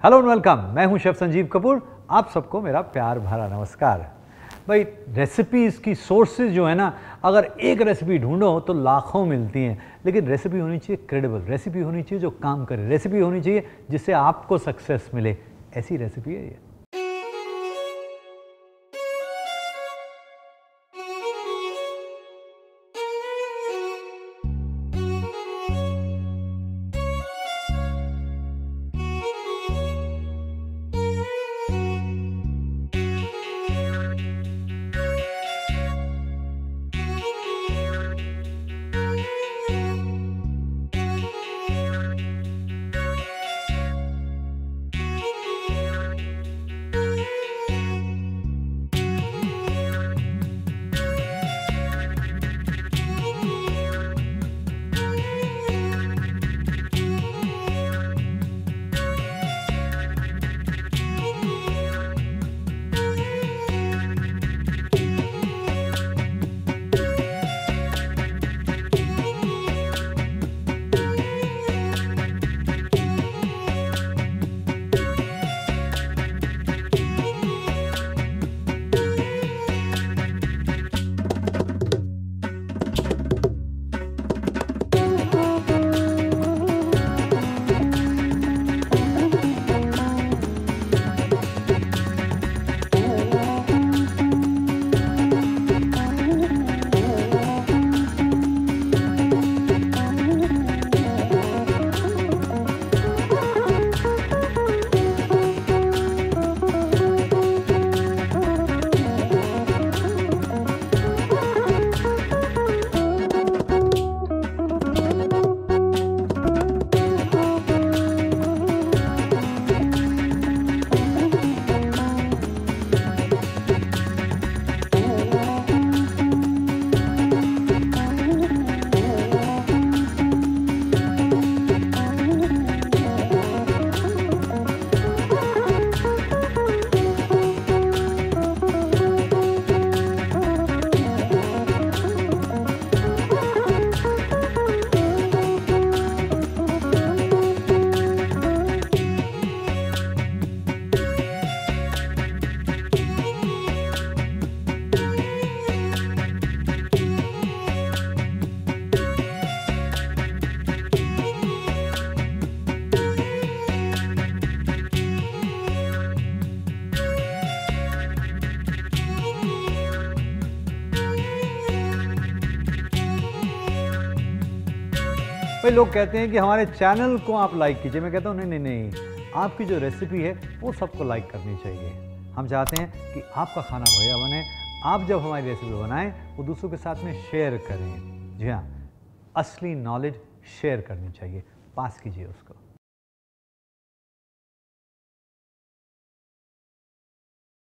Hello and welcome, मैं हूं chef Sanjeev Kapoor. आप सबको मेरा प्यार भरा नमस्कार। भाई, रेसिपीज़ की सोर्सेज जो है ना, अगर एक रेसिपी ढूंढो तो लाखों मिलती हैं, लेकिन रेसिपी होनी चाहिए क्रेडिबल, रेसिपी होनी चाहिए जो काम करे, रेसिपी होनी चाहिए जिससे आपको सक्सेस मिले। ऐसी रेसिपी है ये। भाई, लोग कहते हैं कि हमारे चैनल को आप लाइक कीजिए। मैं कहता हूँ नहीं नहीं नहीं, आपकी जो रेसिपी है वो सबको लाइक करनी चाहिए। हम चाहते हैं कि आपका खाना बढ़िया बने। आप जब हमारी रेसिपी बनाएं वो दूसरों के साथ में शेयर करें। जी हाँ, असली नॉलेज शेयर करनी चाहिए, पास कीजिए उसको।